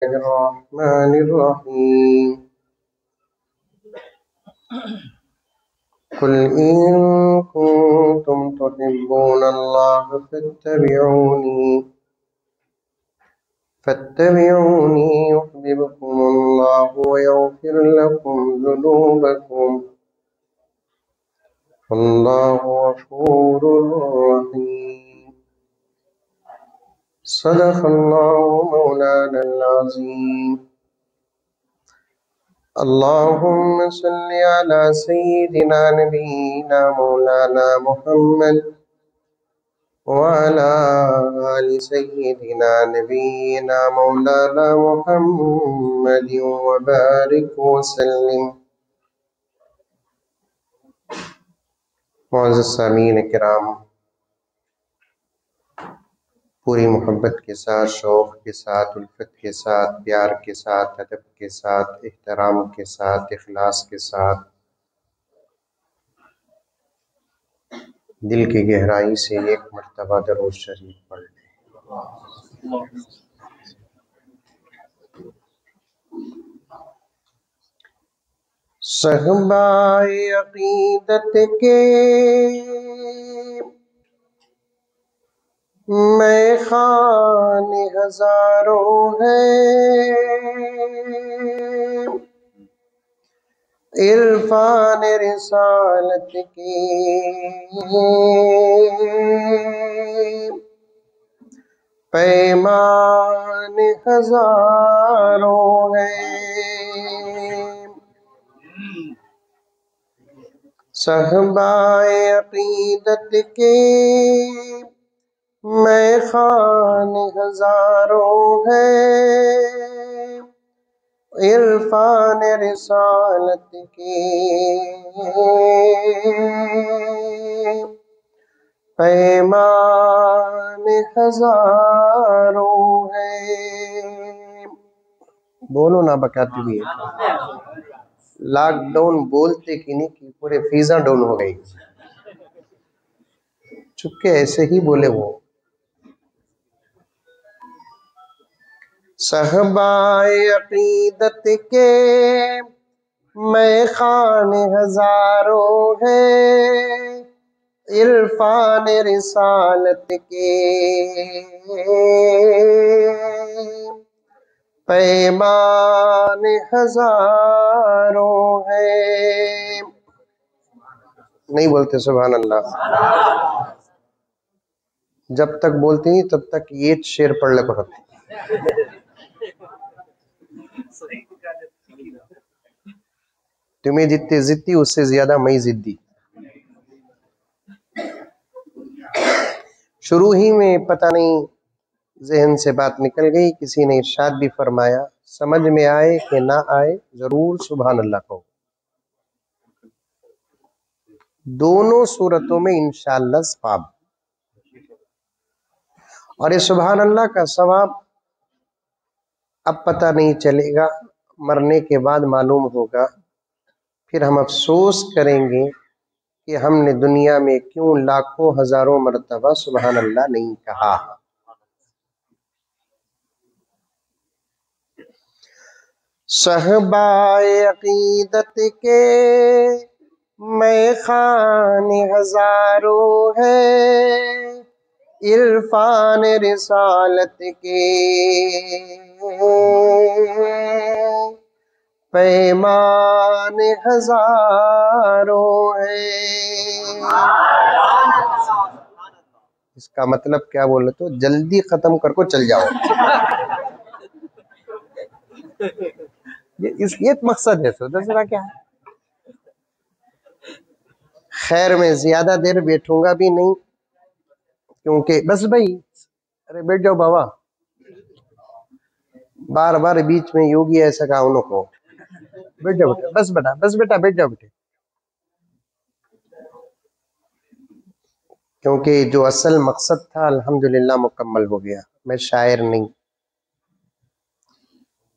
बिस्मिल्लाहिर्रहमानिर्रहीम। कुल इन कुंतुम तुहिब्बूनल्लाह फत्तबिऊनी युहब्बिबकुमुल्लाहु व यग़फिर लकुम ज़ुनूबकुम वल्लाहु गफूरुर रहीम। सदक़ल्लाहु मौलानल अज़ीम। अल्लाहुम्मा सल्लि अला सय्यिदिना नबीना मौलाना मुहम्मद व अला आलि सय्यिदिना नबीना मौलाना मुहम्मद व बारिक व सल्लिम। मुअज़्ज़ज़ सामीन किराम, पूरी मोहब्बत के साथ, शौक़ के साथ, उल्फत के साथ, प्यार के साथ, अदब के साथ, एहतराम के साथ, इखलास के साथ, दिल की गहराई से एक मर्तबा दरूद शरीफ पढ़ लें। सहबाए अक़ीदत के मैखाने हजारों हैं, इरफान रिसालत की पैमान हजारों हैं। सहबाए अक़ीदत के मैखाने हजारों हैं, इरफान रिसालत की पैमान हजारों हैं। बोलो ना बकाती भी है। लॉकडाउन बोलते कि नहीं कि पूरे फीसा डाउन हो गई। चुपके ऐसे ही बोले वो। सहबाए अक़ीदत के मैखाने हजारों हैं, इरफान रिसालत के पैमान हजारों हैं। नहीं बोलते सुभान अल्लाह। जब तक बोलते नहीं तब तक ये शेर पढ़ ले पड़ते। तुम्हें जितनी जिद्दी उससे ज्यादा मैं जिद्दी। शुरू ही में पता नहीं जहन से बात निकल गई, किसी ने इरशाद भी फरमाया, समझ में आए कि ना आए जरूर सुभान अल्लाह कहो। दोनों सूरतों में इंशाअल्लाह सवाब। और ये सुभान अल्लाह का सवाब अब पता नहीं चलेगा, मरने के बाद मालूम होगा। फिर हम अफसोस करेंगे कि हमने दुनिया में क्यों लाखों हजारों मरतबा सुभान अल्लाह नहीं कहा। सहबाए अक़ीदत के मैखाने हजारों हैं, इरफान रिसालत के पैमान हजारों हैं। इसका मतलब क्या बोले तो जल्दी खत्म करको चल जाओ। ये मकसद है। दूसरा क्या है? खैर मैं ज्यादा देर बैठूंगा भी नहीं, क्योंकि बस भाई, अरे बैठ जाओ बाबा। बार बार बीच में योगी ऐसा कहा उनको, बैठ जाओ बेटा, बस बेटा, बस बेटा बैठ जाओ बेटे। क्योंकि जो असल मकसद था अल्हम्दुलिल्लाह मुकम्मल हो गया। मैं शायर नहीं,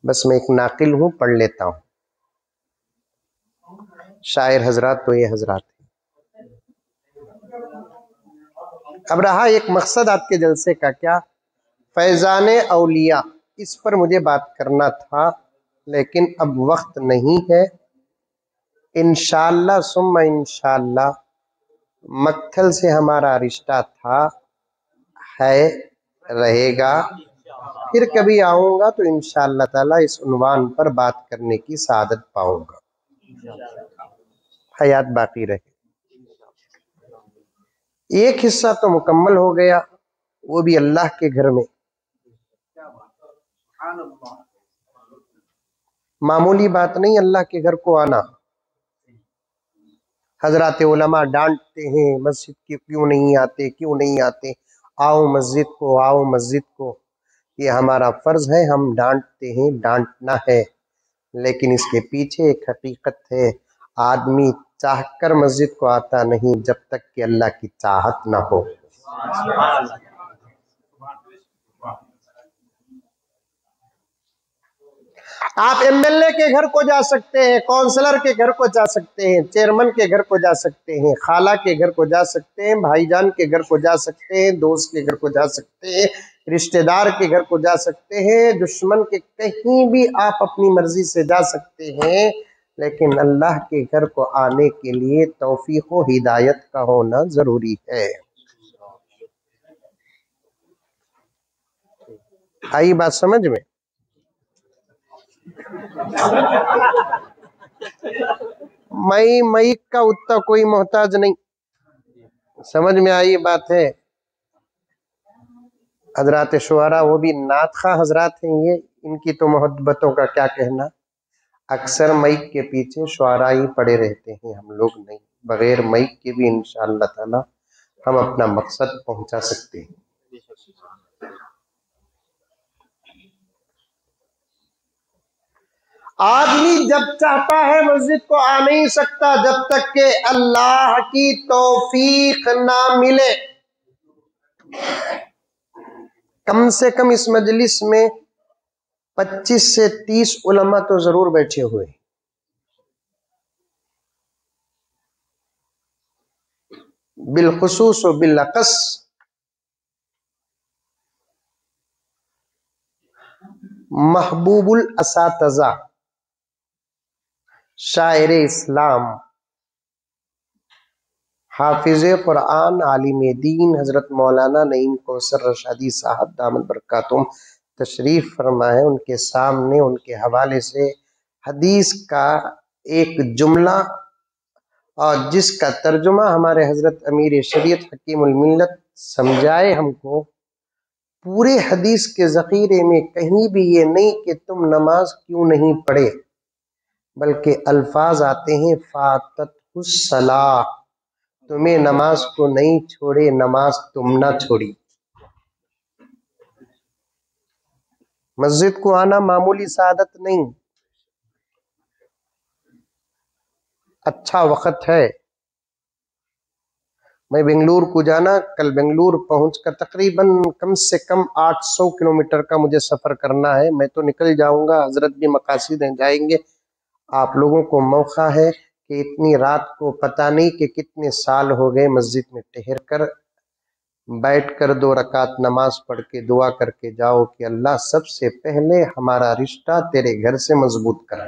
बस मैं एक नाकिल हूँ, पढ़ लेता हूँ। शायर हजरात तो ये हजरात। अब रहा एक मकसद आपके जलसे का, क्या? फैजान औलिया। इस पर मुझे बात करना था, लेकिन अब वक्त नहीं है। इंशाअल्लाह सुम्मा इंशाअल्लाह मक्थल से हमारा रिश्ता था, है, रहेगा। फिर कभी आऊँगा तो इंशाअल्लाह ताला इस उन्वान पर बात करने की सआदत पाऊँगा, हयात बाकी रहे। एक हिस्सा तो मुकम्मल हो गया, वो भी अल्लाह के घर में। मामूली बात नहीं अल्लाह के घर को आना। हजरत उलमा डांटते हैं मस्जिद के क्यों नहीं आते, क्यों नहीं आते। आओ मस्जिद को, आओ मस्जिद को। ये हमारा फर्ज है, हम डांटते हैं, डांटना है। लेकिन इसके पीछे एक हकीकत है, आदमी चाहकर मस्जिद को आता नहीं जब तक कि अल्लाह की चाहत ना हो। आप एमएलए के घर को जा सकते हैं, काउंसलर के घर को जा सकते हैं, चेयरमैन के घर को जा सकते हैं, खाला के घर को जा सकते हैं, भाईजान के घर को जा सकते हैं, दोस्त के घर को जा सकते हैं, रिश्तेदार के घर को जा सकते हैं, दुश्मन के कहीं भी आप अपनी मर्जी से जा सकते हैं। लेकिन अल्लाह के घर को आने के लिए तौफीक व हिदायत का होना जरूरी है। आई बात समझ में? मई का उतना कोई मोहताज नहीं। समझ में आई बात है? हजरात शुआरा वो भी नात खा हजरात हैं, ये इनकी तो मोहब्बतों का क्या कहना। अक्सर माइक के पीछे शुआरा ही पड़े रहते हैं, हम लोग नहीं। बगैर माइक के भी इंशाअल्लाह ताला हम अपना मकसद पहुंचा सकते हैं। आदमी जब चाहता है मस्जिद को आ नहीं सकता जब तक कि अल्लाह की तौफीक ना मिले। कम से कम इस मजलिस में 25 से 30 उलमा तो जरूर बैठे हुए। बिलखुसूस व बिलअकस महबूबुल असातज़ा, शायर इस्लाम, हाफिज कुरान, आलिम दीन हजरत मौलाना नईम कौसर रशादी साहब दामद बरकातुम तशरीफ फरमाए। उनके सामने उनके हवाले से हदीस का एक जुमला और जिसका तर्जुमा हमारे हजरत अमीर शरीयत हकीमुल मिल्लत समझाए हमको। पूरे हदीस के ज़ख़ीरे में कहीं भी ये नहीं कि तुम नमाज क्यों नहीं पढ़े, बल्कि अल्फाज आते हैं फाततहुस्सलाह, तुम्हें नमाज को नहीं छोड़े, नमाज तुम ना छोड़ी। मस्जिद को आना मामूली सादत नहीं, अच्छा वक्त है। मैं बेंगलुरु को जाना, कल बेंगलुरु पहुंचकर तकरीबन कम से कम 800 किलोमीटर का मुझे सफ़र करना है। मैं तो निकल जाऊंगा, हजरत भी मकासिद हैं, जाएंगे। आप लोगों को मौका है कि इतनी रात को पता नहीं कि कितने साल हो गए मस्जिद में ठहर कर, बैठ कर 2 रकात नमाज पढ़ के दुआ करके जाओ कि अल्लाह सबसे पहले हमारा रिश्ता तेरे घर से मजबूत कर।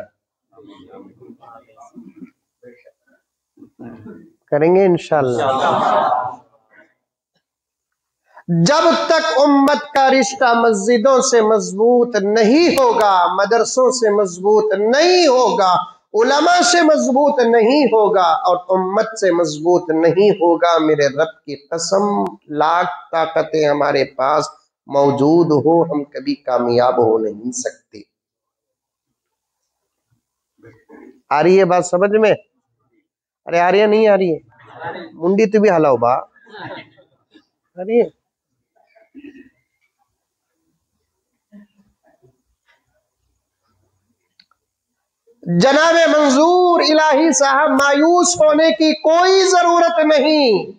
करेंगे इंशाअल्लाह। जब तक उम्मत का रिश्ता मस्जिदों से मजबूत नहीं होगा, मदरसों से मजबूत नहीं होगा, उलमा से मजबूत नहीं होगा और उम्मत से मजबूत नहीं होगा, मेरे रब की कसम लाख ताकतें हमारे पास मौजूद हो, हम कभी कामयाब हो नहीं सकते। आ रही है बात समझ में? अरे आ रही है, नहीं आ रही है? मुंडी तो भी हलाओ बा। अरे जनाबे मंजूर इलाही साहब, मायूस होने की कोई जरूरत नहीं।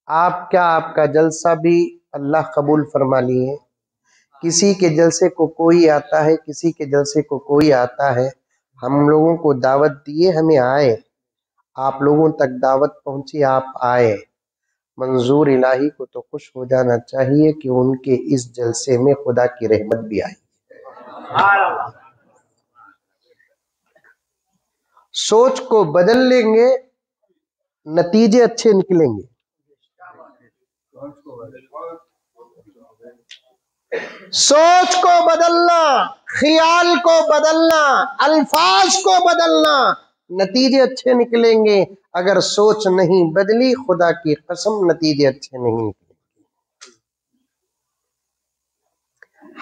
आप क्या, आपका जलसा भी अल्लाह कबूल फरमा लिए। किसी के जलसे को कोई आता है, किसी के जलसे को कोई आता है। हम लोगों को दावत दिए, हमें आए। आप लोगों तक दावत पहुंची, आप आए। मंजूर इलाही को तो खुश हो जाना चाहिए कि उनके इस जलसे में खुदा की रहमत भी आई। सोच को बदल लेंगे, नतीजे अच्छे निकलेंगे। सोच को बदलना, ख्याल को बदलना, अल्फाज को बदलना, नतीजे अच्छे निकलेंगे। अगर सोच नहीं बदली, खुदा की कसम नतीजे अच्छे नहीं निकलेंगे।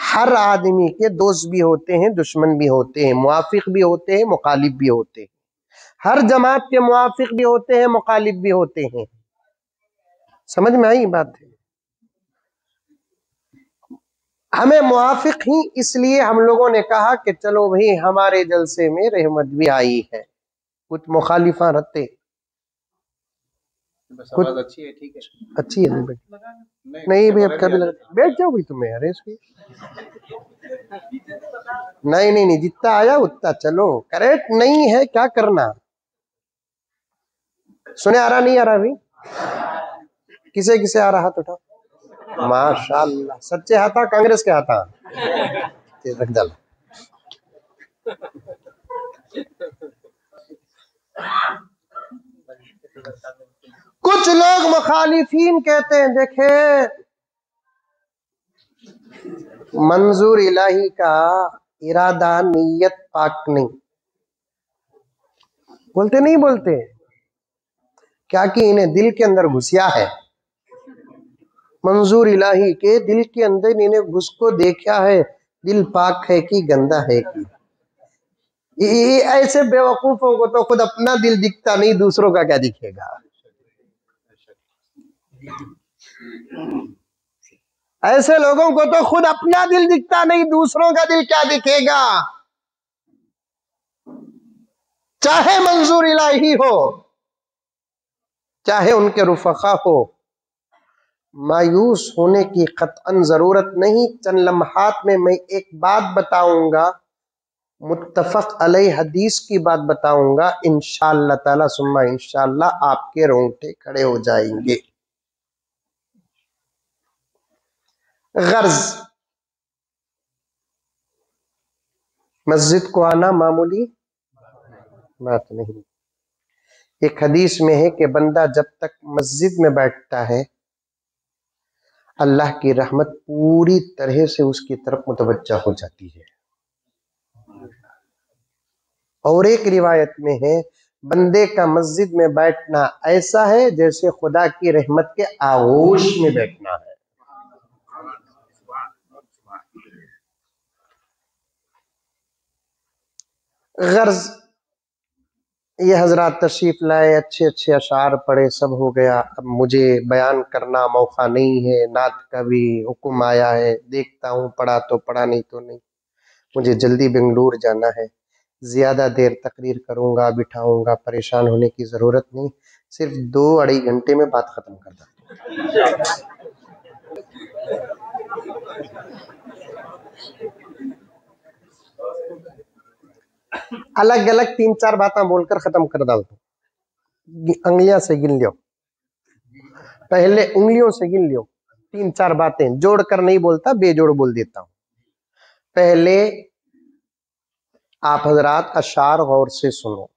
हर आदमी के दोस्त भी होते हैं, दुश्मन भी होते हैं, मुआफिक भी होते हैं, मुखालिफ भी होते हैं। हर जमात के मुआफिक भी होते हैं, मुखालिफ भी होते हैं। समझ में आई बात है? हमें मुआफिक ही इसलिए हम लोगों ने कहा कि चलो भाई हमारे जलसे में रहमत भी आई है। कुछ मुखालिफा रहते, कुछ अच्छी है, ठीक है, अच्छी है, नहीं भाई अब कभी बैठ जाओ भाई तुम्हें, अरे इसकी नहीं नहीं नहीं, जितना आया उतना चलो, करेक्ट नहीं है क्या करना। सुने आ रहा नहीं आ रहा भाई? किसे किसे आ रहा हाथ उठा। माशाअल्लाह, सच्चे हाथा कांग्रेस के हाथा रख डाल। कुछ लोग मुखालिफीन कहते हैं, देखे मंजूर इलाही का इरादा नीयत पाक नहीं बोलते, नहीं बोलते क्या कि इन्हें दिल के अंदर घुसिया है। मंजूर इलाही के दिल के अंदर इन्हें घुस को देखा है, दिल पाक है कि गंदा है कि। ऐसे बेवकूफों को तो खुद अपना दिल दिखता नहीं, दूसरों का क्या दिखेगा। ऐसे लोगों को तो खुद अपना दिल दिखता नहीं, दूसरों का दिल क्या दिखेगा। चाहे मंजूर इलाही हो, चाहे उनके रुफका हो, मायूस होने की कतअन जरूरत नहीं। चंद लम्हात में मैं एक बात बताऊंगा, मुत्तफक अलैह हदीस की बात बताऊंगा, इंशाअल्लाह ताला सुम्मा इंशाअल्लाह आपके रोंगटे खड़े हो जाएंगे। गर्ज, मस्जिद को आना मामूली बात नहीं। एक हदीस में है कि बंदा जब तक मस्जिद में बैठता है, अल्लाह की रहमत पूरी तरह से उसकी तरफ मुतवज्जा हो जाती है। और एक रिवायत में है, बंदे का मस्जिद में बैठना ऐसा है जैसे खुदा की रहमत के आगोश में बैठना है। गर्ज, ये हजरात तशरीफ लाए, अच्छे अच्छे अशार पढ़े, सब हो गया। अब मुझे बयान करना मौका नहीं है, नात का भी हुक्म आया है, देखता हूँ पढ़ा तो पढ़ा, नहीं तो नहीं। मुझे जल्दी बेंगलुरु जाना है, ज़्यादा देर तकरीर करूँगा, बिठाऊँगा, परेशान होने की ज़रूरत नहीं। सिर्फ 2-2.5 घंटे में बात ख़त्म कर देता। अलग अलग 3-4 बातें बोलकर ख़त्म कर डालता हूँ। उंगलियां से गिन लियो, पहले उंगलियों से गिन लियो। 3-4 बातें जोड़कर नहीं बोलता, बेजोड़ बोल देता हूँ। पहले आप हजरात अशार गौर से सुनो।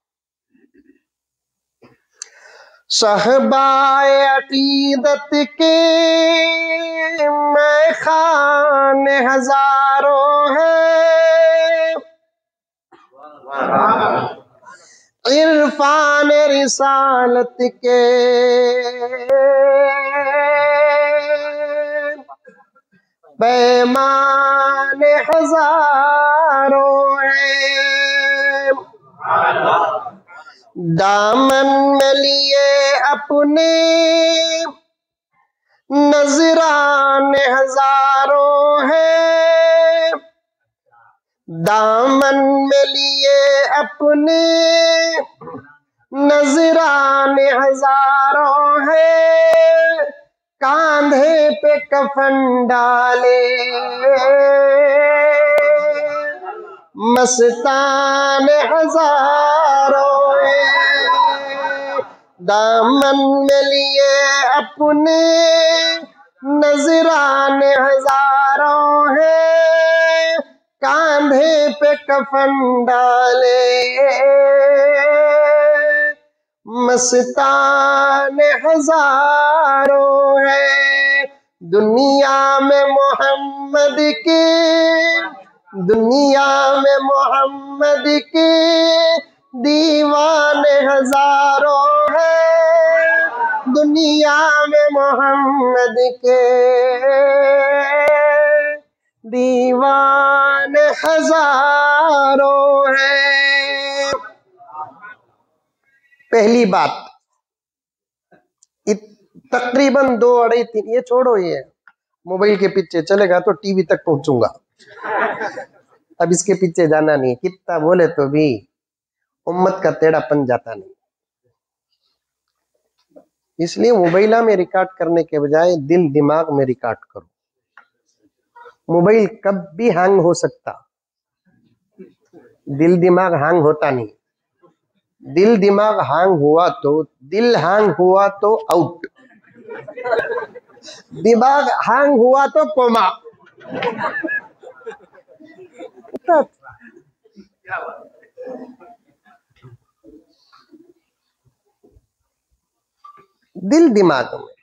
सहबाए अकीदत के मैं खाने हजारों हैं, इरफान रिसालत के पैमाने हजारों हैं। दामन में लिए अपने नजराने हजारों हैं, दामन में लिए अपने नजराने हजारों हैं। कांधे पे कफन डाले मस्तान हजारों हैं, दामन में लिए अपने नजराने हजारों हैं। कांधे पे कफन डाले, मस्तान हजारों है दुनिया में मोहम्मद की, दुनिया में मोहम्मद की दीवाने हजारों है, दुनिया में मोहम्मद के दीवाने हजारों है। पहली बात, तकरीबन 2 अढ़ाई 3, ये छोड़ो, ये मोबाइल के पीछे चलेगा तो टीवी तक पहुंचूंगा, अब इसके पीछे जाना नहीं, कितना बोले तो भी उम्मत का टेढ़ापन जाता नहीं। इसलिए मोबाइल में रिकॉर्ड करने के बजाय दिल दिमाग में रिकॉर्ड करो। मोबाइल कब भी हैंग हो सकता, दिल दिमाग हैंग होता नहीं। दिल दिमाग हैंग हुआ तो, दिल हैंग हुआ तो आउट, दिमाग हैंग हुआ तो कोमा। दिल दिमाग में।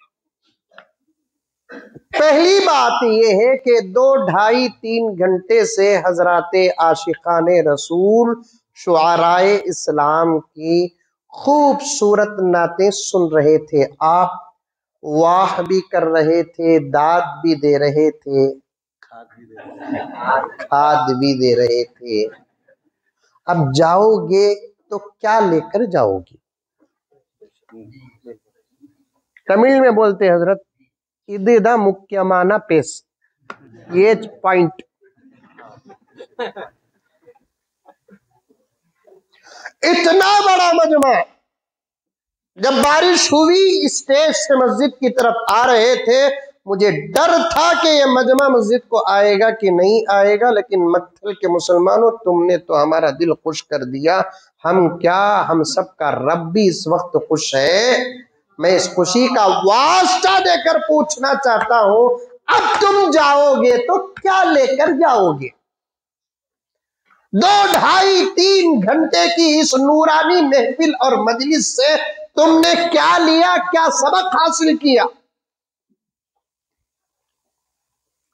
पहली बात यह है कि 2 ढाई 3 घंटे से हजराते आशिकाने रसूल शुआराए इस्लाम की खूबसूरत नातें सुन रहे थे। आप वाह भी कर रहे थे, दाद भी दे रहे थे, खाद भी दे रहे थे। अब जाओगे तो क्या लेकर जाओगे? तमिल में बोलते हजरत, इदा मुख्यमाना पेस, ये पॉइंट। इतना बड़ा मजमा, जब बारिश हुई स्टेज से मस्जिद की तरफ आ रहे थे, मुझे डर था कि ये मजमा मस्जिद को आएगा कि नहीं आएगा, लेकिन मक्तल के मुसलमानों, तुमने तो हमारा दिल खुश कर दिया। हम क्या, हम सबका रब भी इस वक्त खुश है। मैं इस खुशी का वास्ता देकर पूछना चाहता हूं, अब तुम जाओगे तो क्या लेकर जाओगे? 2 ढाई 3 घंटे की इस नूरानी महफिल और मजलिस से तुमने क्या लिया, क्या सबक हासिल किया?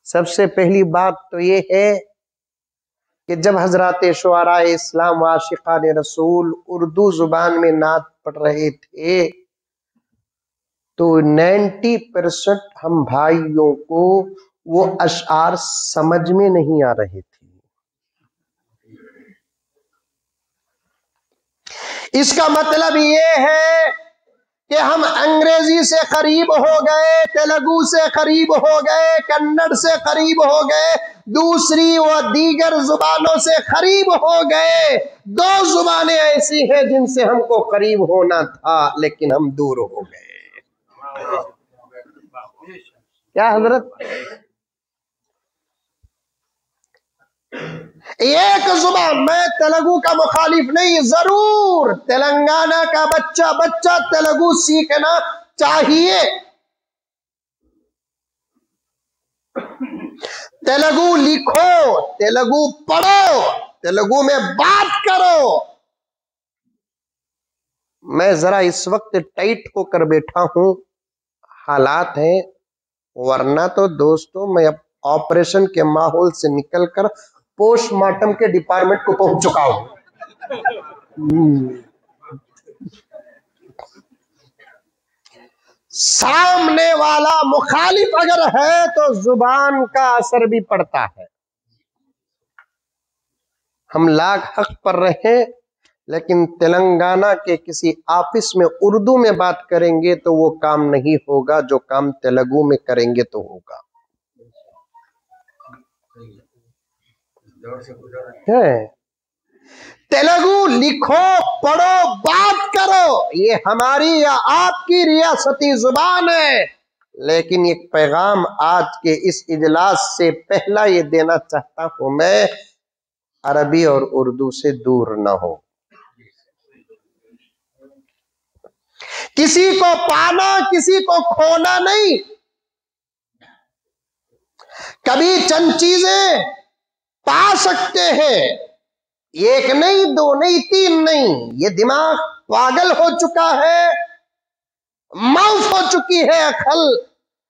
सबसे पहली बात तो यह है कि जब हजराते शुआराए इस्लाम आशिकाने रसूल उर्दू जुबान में नात पढ़ रहे थे, तो 90% हम भाइयों को वो अशआर समझ में नहीं आ रहे थे। इसका मतलब ये है कि हम अंग्रेजी से करीब हो गए, तेलुगु से करीब हो गए, कन्नड़ से करीब हो गए, दूसरी व दीगर जुबानों से करीब हो गए। 2 जुबानें ऐसी हैं जिनसे हमको करीब होना था, लेकिन हम दूर हो गए। क्या हजरत? एक जुबान, मैं तेलुगु का मुखालिफ नहीं, जरूर तेलंगाना का बच्चा तेलुगु सीखना चाहिए, तेलुगु लिखो, तेलुगु पढ़ो, तेलुगु में बात करो। मैं जरा इस वक्त टाइट होकर बैठा हूं, हालात हैं, वरना तो दोस्तों मैं अब ऑपरेशन के माहौल से निकलकर पोस्टमार्टम के डिपार्टमेंट को पहुंच चुका हूं। सामने वाला मुखालिफ अगर है तो जुबान का असर भी पड़ता है। हम लाख हक पर रहे, लेकिन तेलंगाना के किसी ऑफिस में उर्दू में बात करेंगे तो वो काम नहीं होगा, जो काम तेलुगु में करेंगे तो होगा। है तेलुगु लिखो, पढ़ो, बात करो, ये हमारी या आपकी रियासती जुबान है। लेकिन एक पैगाम आज के इस इजलास से पहला ये देना चाहता हूं मैं, अरबी और उर्दू से दूर ना हो। किसी को पाना, किसी को खोना नहीं। कभी चंद चीजें पा सकते हैं। एक नहीं, दो नहीं, तीन नहीं, ये दिमाग पागल हो चुका है, माउफ हो चुकी है अकल।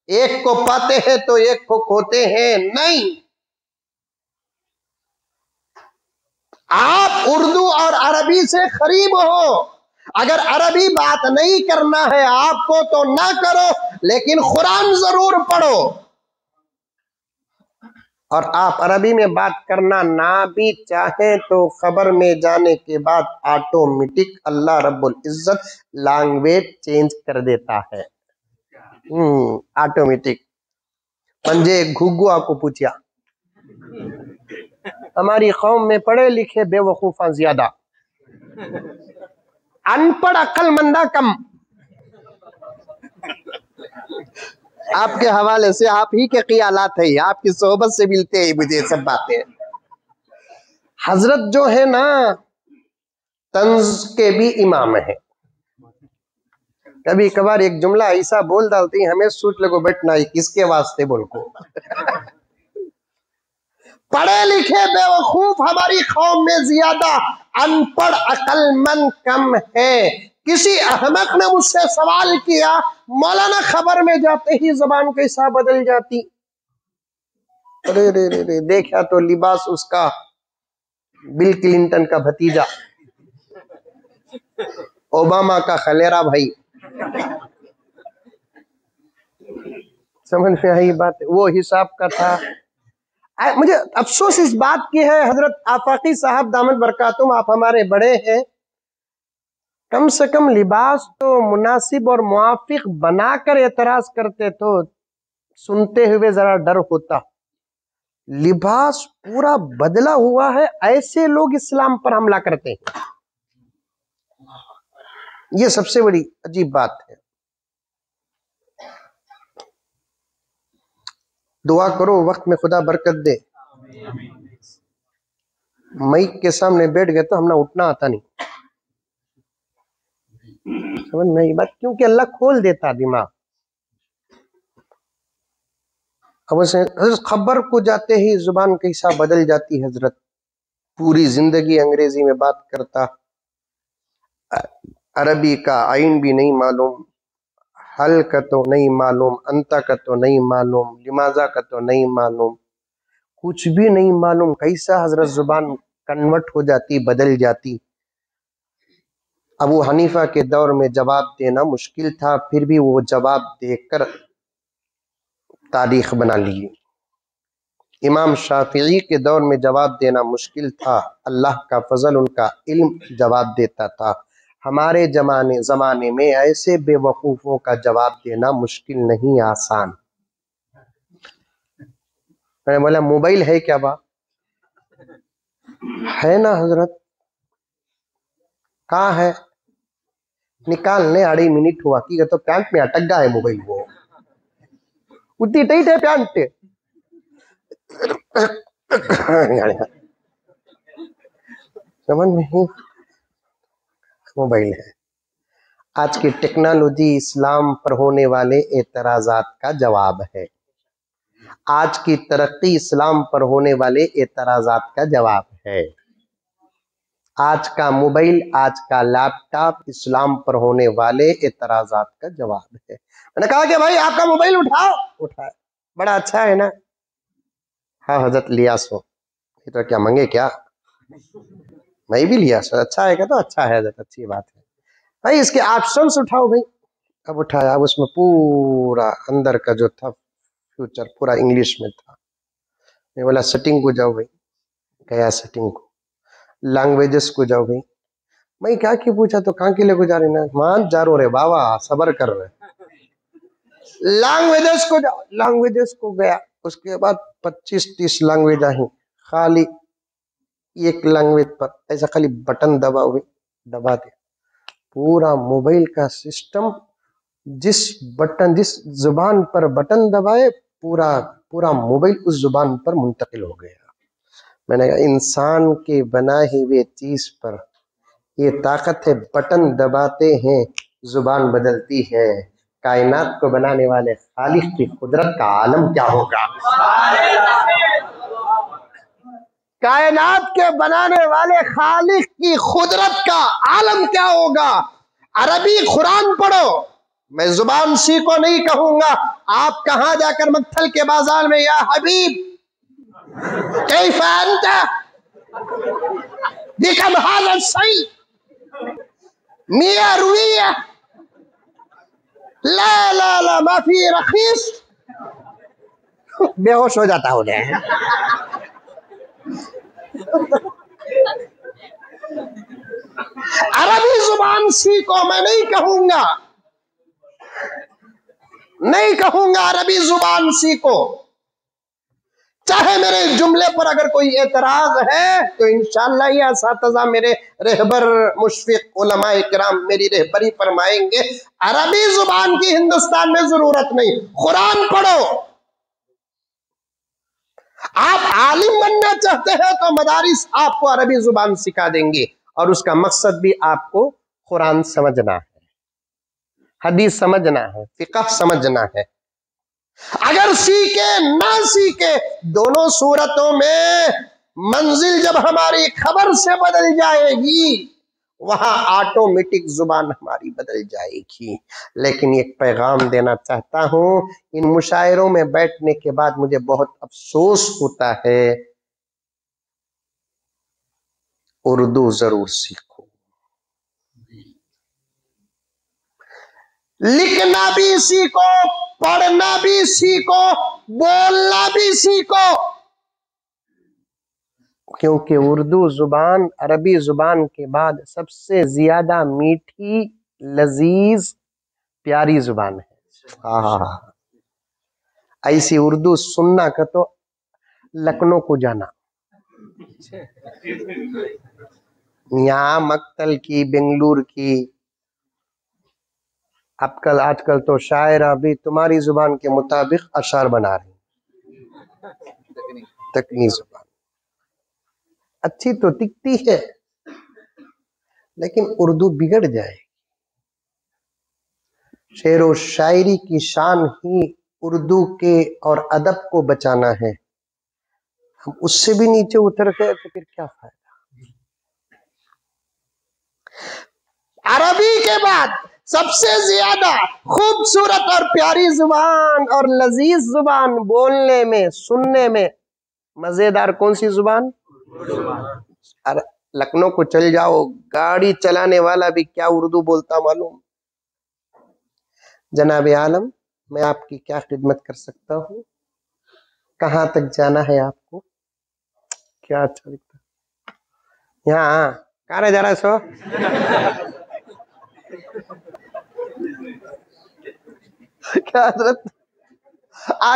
एक को पाते हैं तो एक को खोते हैं। नहीं, आप उर्दू और अरबी से करीब हो। अगर अरबी बात नहीं करना है आपको तो ना करो, लेकिन कुरान जरूर पढ़ो। और आप अरबी में बात करना ना भी चाहें तो खबर में जाने के बाद ऑटोमेटिक अल्लाह रब्बुल इज्जत लैंग्वेज चेंज कर देता है। ऑटोमेटिक। पंजे घुग्गू आपको पूछा, हमारी कौम में पढ़े लिखे बेवकूफा ज्यादा, अनपढ़ अक्लमंदा कम। आपके हवाले से आप ही के ख्यालात है, आपकी सोहबत से मिलते हैं मुझे सब बातें। हजरत जो है ना तंज के भी इमाम है। कभी कभार एक जुमला ऐसा बोल डालती हमें सूट लगो बैठना ही किसके वास्ते बोल को। पढ़े लिखे बेवकूफ हमारी कौम में ज्यादा, अनपढ़ अक्लमंद कम है। किसी अहमक ने मुझसे सवाल किया, मौलाना खबर में जाते ही जबान कैसा बदल जाती। अरे रे रे रे, देखा तो लिबास उसका बिल क्लिंटन का भतीजा, ओबामा का खलेरा भाई। समझ में आई बात? वो हिसाब का था। मुझे अफसोस इस बात की है, हजरत आफाकी साहब दामद बरकातुम, आप हमारे बड़े हैं, कम से कम लिबास तो मुनासिब और मुआफिक बनाकर एतराज करते तो सुनते हुए जरा डर होता। लिबास पूरा बदला हुआ है, ऐसे लोग इस्लाम पर हमला करते हैं। ये सबसे बड़ी अजीब बात है। दुआ करो वक्त में खुदा बरकत दे। माइक के सामने बैठ गए तो हमने उठना आता नहीं। समझ में ये बात? क्योंकि अल्लाह खोल देता दिमाग। अब उसे खबर को जाते ही जुबान कैसा बदल जाती। हजरत पूरी जिंदगी अंग्रेजी में बात करता, अरबी का आइन भी नहीं मालूम, हल का तो नहीं मालूम, अंता का तो नहीं मालूम, लिमाजा का तो नहीं मालूम, कुछ भी नहीं मालूम। कैसा हजरत जुबान कन्वर्ट हो जाती, बदल जाती। अबू हनीफा के दौर में जवाब देना मुश्किल था, फिर भी वो जवाब देकर तारीख बना ली। इमाम शाफिई के दौर में जवाब देना मुश्किल था, अल्लाह का फजल उनका इल्म जवाब देता था। हमारे जमाने में ऐसे बेवकूफ़ों का जवाब देना मुश्किल नहीं, आसान। मैंने बोला मोबाइल है क्या? बा है ना हजरत, कहाँ है? निकालने 2.5 मिनट हुआ कि तो पैंट में अटक गया है मोबाइल। वो उतनी टाइट है पैंट। समझ में ही मोबाइल है। आज की टेक्नोलॉजी इस्लाम पर होने वाले एतराजात का जवाब है। आज की तरक्की इस्लाम पर होने वाले एतराजात का जवाब है। आज का मोबाइल, आज का लैपटॉप इस्लाम पर होने वाले एतराजात का जवाब है। मैंने कहा कि भाई आपका मोबाइल उठाओ। उठाए, बड़ा अच्छा है ना? हाँ हजरत लिया सो। ये तो क्या मंगे क्या? मैं भी लिया सो। अच्छा है क्या? तो अच्छा है हजरत, अच्छी बात है भाई। इसके ऑप्शंस उठाओ भाई। अब उठाया, अब उसमें पूरा अंदर का जो था फ्यूचर पूरा इंग्लिश में था। मैं बोला सेटिंग को जाओ भाई। गया सेटिंग को, लैंग्वेजेस को जाओ भाई। मैं क्या की पूछा तो कहाँ के लिए को जा रहे ना, मान जा रो रे बाबा, सबर कर रहे। लैंग्वेजेस को जाओ, लैंग्वेजेस को गया। उसके बाद 25-30 लैंग्वेज आई। खाली एक लैंग्वेज पर ऐसा खाली बटन दबा हुए, दबा दिया, पूरा मोबाइल का सिस्टम जिस जुबान पर बटन दबाए पूरा पूरा मोबाइल उस जुबान पर मुंतकिल हो गया। मैंने कहा इंसान के बनाए हुए चीज पर ये ताकत है, बटन दबाते हैं जुबान बदलती है। कायनात को बनाने वाले खालिक की कुदरत का आलम क्या होगा। कायनात के बनाने वाले खालिक की खुदरत का आलम क्या होगा। अरबी कुरान पढ़ो, मैं जुबान सीखो नहीं कहूंगा। आप कहां जाकर मक्थल के बाजार में या हबीब कैफ अंता बिकम हाज़ा सही मिया रुइया ला ला ला माफी रखीस, बेहोश हो जाता हो जाए। अरबी जुबान सीखो, मैं नहीं कहूंगा अरबी जुबान सीखो। चाहे मेरे जुमले पर अगर कोई एतराज है तो इंशाअल्लाह ये असातिज़ा मेरे रहबर मुशफिक उलमाए किराम मेरी रहबरी फरमाएंगे। अरबी जुबान की हिंदुस्तान में जरूरत नहीं, कुरान पढ़ो। आप आलिम बनना चाहते हैं तो मदारिस आपको अरबी जुबान सिखा देंगे, और उसका मकसद भी आपको कुरान समझना है, हदीस समझना है, फिक़ह समझना है। अगर सीखे ना सीखे, दोनों सूरतों में मंजिल जब हमारी खबर से बदल जाएगी, वहां ऑटोमेटिक जुबान हमारी बदल जाएगी। लेकिन एक पैगाम देना चाहता हूं, इन मुशायरों में बैठने के बाद मुझे बहुत अफसोस होता है। उर्दू जरूर सीखो, लिखना भी सीखो, पढ़ना भी सीखो, बोलना भी सीखो, क्योंकि उर्दू जुबान अरबी जुबान के बाद सबसे ज्यादा मीठी, लजीज, प्यारी जुबान है। ऐसी उर्दू सुनना का तो लखनऊ को जाना, यहाँ मक्तल की, बेंगलुरु की। आजकल तो शायर अभी तुम्हारी जुबान के मुताबिक अशार बना रहे हैं। तकनी जुबान अच्छी तो दिखती है, लेकिन उर्दू बिगड़ जाए। शेर व शायरी की शान ही उर्दू के और अदब को बचाना है। हम उससे भी नीचे उतर गए तो फिर क्या फायदा। अरबी के बाद सबसे ज्यादा खूबसूरत और प्यारी जुबान और लजीज जुबान बोलने में, सुनने में मजेदार कौन सी जुबान? अरे लखनऊ को चल जाओ, गाड़ी चलाने वाला भी क्या उर्दू बोलता मालूम। जनाब आलम, मैं आपकी क्या खिदमत कर सकता हूँ? कहाँ तक जाना है आपको? क्या अच्छा दिखता यहाँ, कहाँ रह जा रहा है सो? क्या हजरत,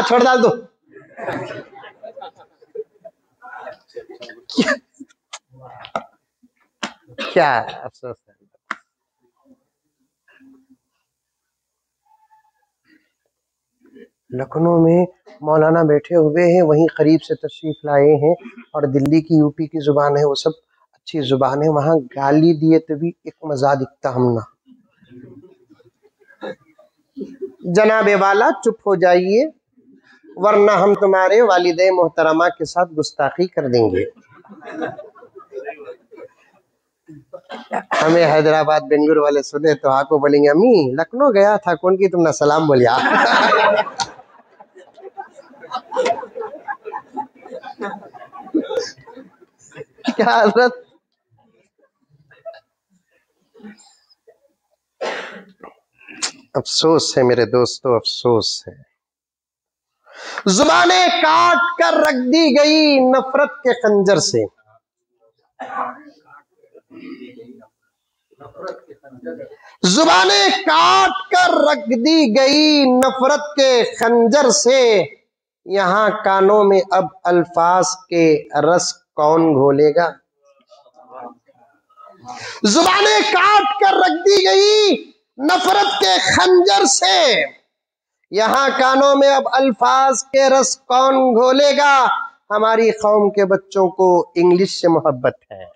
छोड़ डाल दो। क्या अफसोस है। लखनऊ में मौलाना बैठे हुए हैं, वहीं करीब से तशरीफ लाए हैं, और दिल्ली की, यूपी की जुबान है, वो सब अच्छी जुबान है। वहां गाली दिए तो भी एक मजा दिखता हमना। जनाबे वाला चुप हो जाइए, वरना हम तुम्हारे वालिदे मोहतरमा के साथ गुस्ताखी कर देंगे। हमें हैदराबाद बेंगलुरु वाले सुने तो आपको बोलेंगे, अम्मी लखनऊ गया था, कौन की तुमने सलाम बोलिया। क्या हजरत, अफसोस है मेरे दोस्तों, अफसोस है। जुबानें काट कर रख दी गई नफरत के खंजर से। जुबानें काट कर रख दी गई नफरत के खंजर से। यहाँ कानों में अब अल्फाज के रस कौन घोलेगा। जुबानें काट कर रख दी गई नफरत के खंजर से। यहाँ कानों में अब अल्फाज के रस कौन घोलेगा। हमारी कौम के बच्चों को इंग्लिश से मोहब्बत है,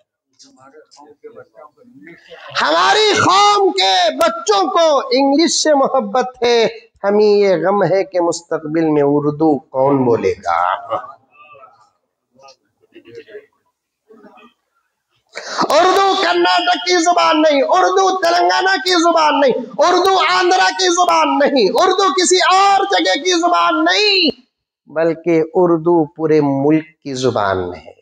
हमारी कौम के बच्चों को इंग्लिश से मोहब्बत है। हमें ये गम है कि मुस्तकबिल में उर्दू कौन बोलेगा। उर्दू कर्नाटक की जुबान नहीं, उर्दू तेलंगाना की जुबान नहीं, उर्दू आंध्रा की जुबान नहीं, उर्दू किसी और जगह की जुबान नहीं, बल्कि उर्दू पूरे मुल्क की जुबान है।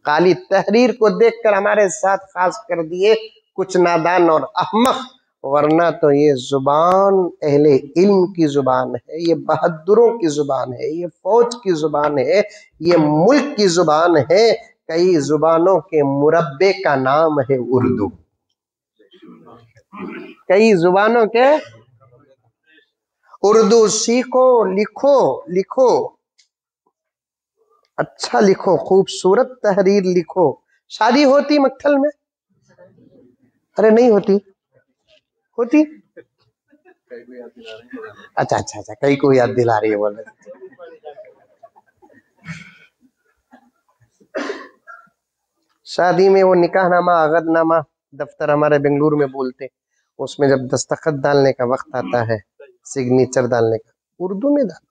काली तहरीर को देखकर हमारे साथ खास कर दिए कुछ नादान और अहमक, वरना तो ये जुबान अहले इल्म की जुबान है, ये बहादुरों की जुबान है, ये फौज की जुबान है, ये मुल्क की जुबान है। कई जुबानों के मुरब्बे का नाम है उर्दू। कई जुबानों के उर्दू सीखो, लिखो, लिखो, अच्छा लिखो, खूबसूरत तहरीर लिखो। शादी होती मक्खल में? अरे नहीं होती, होती? अच्छा अच्छा अच्छा, कई को याद दिला रही है बोल रहे। शादी में वो निकाहनामा, अगदनामा दफ्तर हमारे बेंगलुरु में बोलते, उसमें जब दस्तखत डालने का वक्त आता है, सिग्नेचर डालने का, उर्दू में डालो।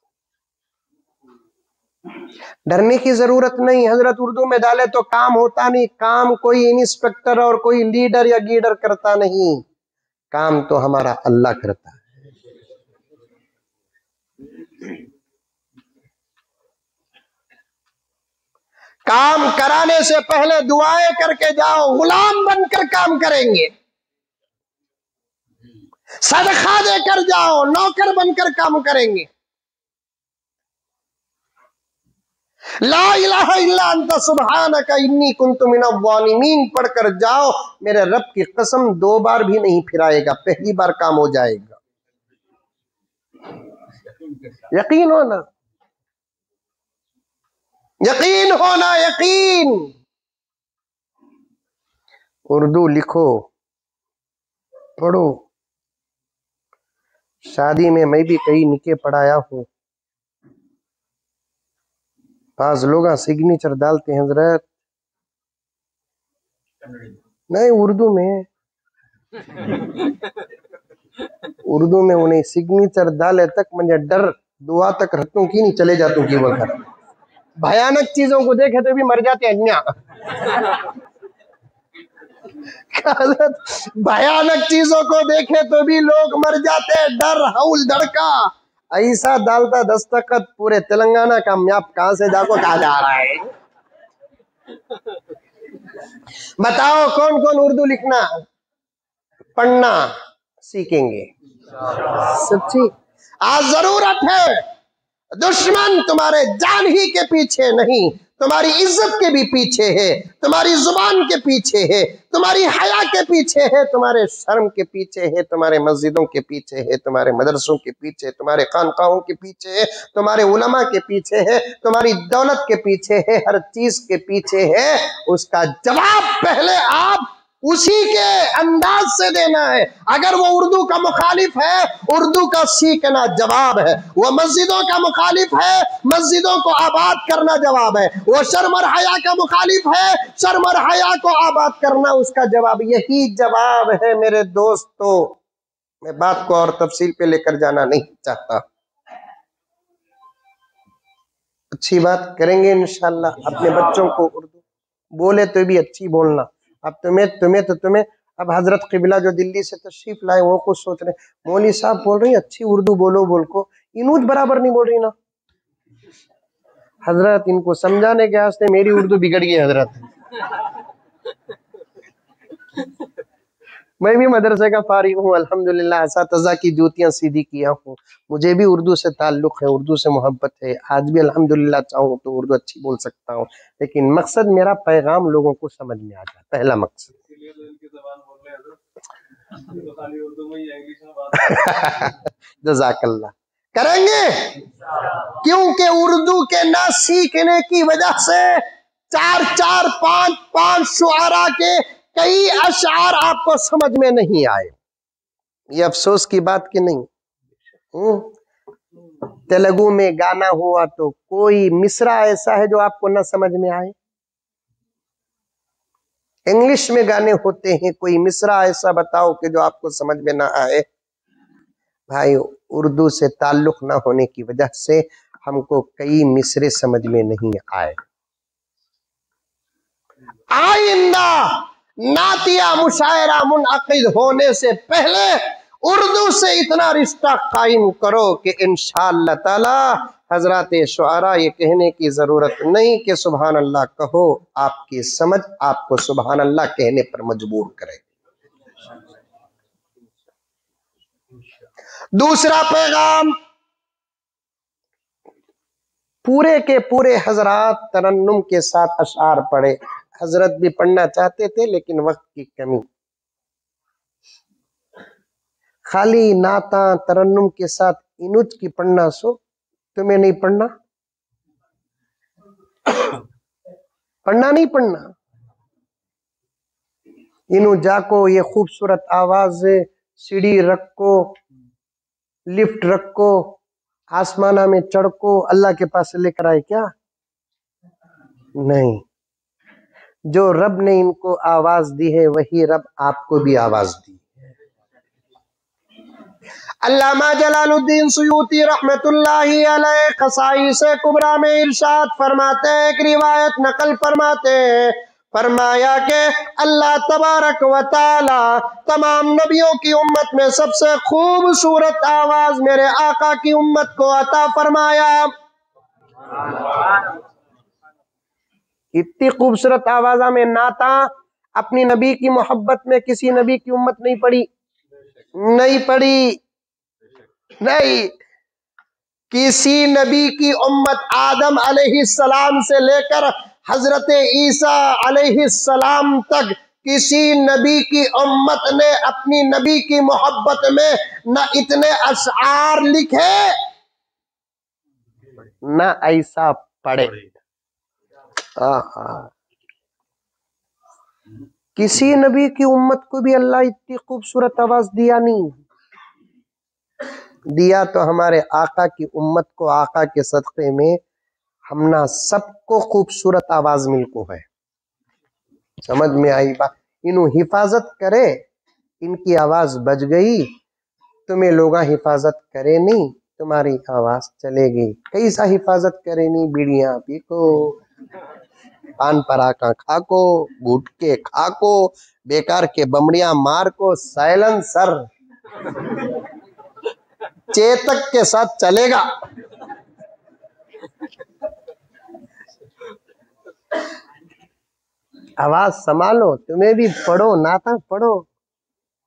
डरने की जरूरत नहीं हजरत, उर्दू में डाले तो काम होता नहीं। काम कोई इंस्पेक्टर और कोई लीडर या गीडर करता नहीं, काम तो हमारा अल्लाह करता है। काम कराने से पहले दुआएं करके जाओ, गुलाम बनकर काम करेंगे। सदका देकर जाओ, नौकर बनकर काम करेंगे। ला इलाहा इल्ला अंता सुब्हानका इन्नी कुन्तु मिनज़ ज़ालिमीन पढ़कर जाओ, मेरे रब की कसम 2 बार भी नहीं फिराएगा, पहली बार काम हो जाएगा। यकीन होना, यकीन होना, यकीन। उर्दू लिखो, पढ़ो। शादी में मैं भी कई निके पढ़ाया हूँ। पास लोग सिग्नेचर डालते हैं हजरत, नहीं उर्दू में, उर्दू में उन्हें सिग्नेचर डाले तक मुझे डर, दुआ तक रखूं की नहीं चले जातू की वक्त। भयानक चीजों को देखे तो भी मर जाते हैं। भयानक चीजों को देखे तो भी लोग मर जाते हैं, डर हौल धड़का ऐसा डालता दस्तखत पूरे तेलंगाना का मैप कहां से जाको कहा जा रहा है। बताओ कौन कौन उर्दू लिखना पढ़ना सीखेंगे? सच्ची आज जरूरत है। दुश्मन तुम्हारे जान ही के पीछे नहीं, तुम्हारी इज्जत के भी पीछे है, तुम्हारी जुबान के पीछे है, तुम्हारी हया के पीछे है, तुम्हारे शर्म के पीछे है, तुम्हारे मस्जिदों के पीछे है, तुम्हारे मदरसों के पीछे, तुम्हारे खानकाहों के पीछे है, तुम्हारे उलमा के पीछे है, तुम्हारी दौलत के पीछे है, हर चीज के पीछे है। उसका जवाब पहले आप उसी के अंदाज से देना है। अगर वो उर्दू का मुखालिफ है, उर्दू का सीखना जवाब है। वो मस्जिदों का मुखालिफ है, मस्जिदों को आबाद करना जवाब है। वो शर्म और हया का मुखालिफ है, शर्म और हया को आबाद करना उसका जवाब। यही जवाब है मेरे दोस्तों। मैं बात को और तफसील पे लेकर जाना नहीं चाहता, अच्छी बात करेंगे इंशाल्लाह। अपने बच्चों को उर्दू बोले तो भी अच्छी बोलना। अब तुम्हें अब हजरत किबला जो दिल्ली से तशरीफ लाए वो कुछ सोच रहे, मौली साहब बोल रही अच्छी उर्दू बोलो, बोल को इनूज बराबर नहीं बोल रही ना। हजरत इनको समझाने के वास्ते मेरी उर्दू बिगड़ गई हजरत। मैं भी मदरसे का फारिग हूँ अल्हम्दुलिल्लाह, असातिज़ा की जूतियां सीधी किया हूँ। मुझे भी उर्दू से ताल्लुक है, उर्दू से मोहब्बत है। आज भी अल्हम्दुलिल्लाह चाहूँ तो उर्दू अच्छी बोल सकता हूँ, लेकिन मकसद मेरा पैगाम लोगों को समझ में आ जाए, पहला मकसद। जज़ाकल्लाह करेंगे, क्योंकि उर्दू के ना सीखने की वजह से 4-4, 5-5 शुआरा के कई अशार आपको समझ में नहीं आए। ये अफसोस की बात कि नहीं। तेलुगु में गाना हुआ तो कोई मिसरा ऐसा है जो आपको ना समझ में आए? इंग्लिश में गाने होते हैं, कोई मिसरा ऐसा बताओ कि जो आपको समझ में ना आए? भाई उर्दू से ताल्लुक ना होने की वजह से हमको कई मिसरे समझ में नहीं आए। आइंदा नातिया मुशायरा मुनअक़िद होने से पहले उर्दू से इतना रिश्ता कायम करो कि इंशाअल्लाह ताला हजरत शुआरा ये कहने की जरूरत नहीं कि सुभान अल्लाह कहो, आपकी समझ आपको सुभान अल्लाह कहने पर मजबूर करे। दूसरा पैगाम, पूरे के पूरे हजरात तरन्नुम के साथ अशार पढ़े। हजरत भी पढ़ना चाहते थे लेकिन वक्त की कमी। खाली नाता तरन्नुम के साथ इनुज की पढ़ना सो तुम्हें नहीं पढ़ना, पढ़ना नहीं पढ़ना। इनु जाको ये खूबसूरत आवाज सीढ़ी रखो, लिफ्ट रखो, आसमाना में चढ़को, अल्लाह के पास लेकर आए क्या? नहीं। जो रब ने इनको आवाज दी है वही रब आपको भी आवाज दी। अल्लामा जलालुद्दीन सुयूती रहमतुल्लाहि अलैह क़साइस कुबरा में इरशाद फरमाते हैं, एक रिवायत नकल फरमाते हैं, फरमाया कि अल्लाह तबारक व तआला तमाम नबियों की उम्मत में सबसे खूबसूरत आवाज मेरे आका की उम्मत को अता फरमाया। इतनी खूबसूरत आवाजा में नाता अपनी नबी की मोहब्बत में किसी नबी की उम्मत नहीं पड़ी, नहीं पड़ी, नहीं। किसी नबी की उम्मत आदम अलैहिस्सलाम से लेकर हजरत ईसा अलैहिस्सलाम तक किसी नबी की उम्मत ने अपनी नबी की मोहब्बत में न इतने अशआर लिखे न ऐसा पढ़े। किसी नबी की उम्मत को भी अल्लाह इतनी खूबसूरत आवाज दिया नहीं। दिया तो हमारे आका की उम्मत को, आका के सदक़े में हमना सबको खूबसूरत आवाज मिलको है। समझ में आई बात? इन्हों हिफाजत करे, इनकी आवाज बज गई, तुम्हें लोग हिफाजत करे नहीं, तुम्हारी आवाज चलेगी। कैसा हिफाजत करे नहीं? बीड़ियां पीको, पान पराका खाको, गुटके खाको, बेकार के बमड़िया मार को, साइलेंसर चेतक के साथ चलेगा। आवाज संभालो, तुम्हें भी पढ़ो, नाता पढ़ो,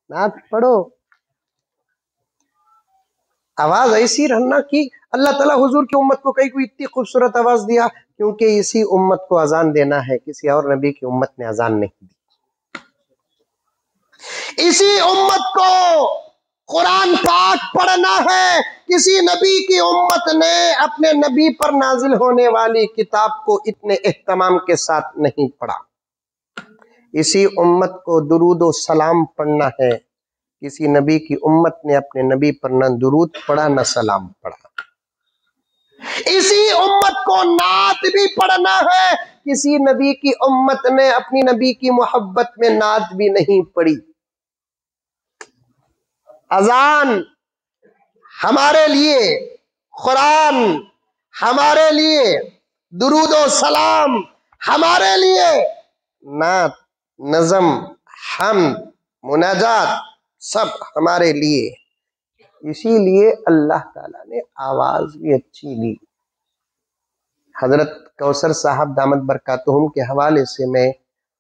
नात पढ़ो। आवाज ऐसी रहना कि अल्लाह ताला हुजूर की उम्मत को कई को इतनी खूबसूरत आवाज दिया क्योंकि इसी उम्मत को अजान देना है, किसी और नबी की उम्मत ने अजान नहीं दी। इसी उम्मत को कुरान पाक पढ़ना है, किसी नबी की उम्मत ने अपने नबी पर नाजिल होने वाली किताब को इतने एहतमाम के साथ नहीं पढ़ा। इसी उम्मत को दुरूद और सलाम पढ़ना है, किसी नबी की उम्मत ने अपने नबी पर न दुरूद पढ़ा न सलाम पढ़ा। इसी उम्मत को नात भी पढ़ना है, किसी नबी की उम्मत ने अपनी नबी की मोहब्बत में नात भी नहीं पढ़ी। अजान हमारे लिए, कुरान हमारे लिए, दुरूद और सलाम हमारे लिए, नात, नज़म, हम्द, मुनाजात सब हमारे लिए। इसीलिए अल्लाह ताला ने आवाज भी अच्छी दी। हजरत कौसर साहब दामद बरकातुहुम के हवाले से मैं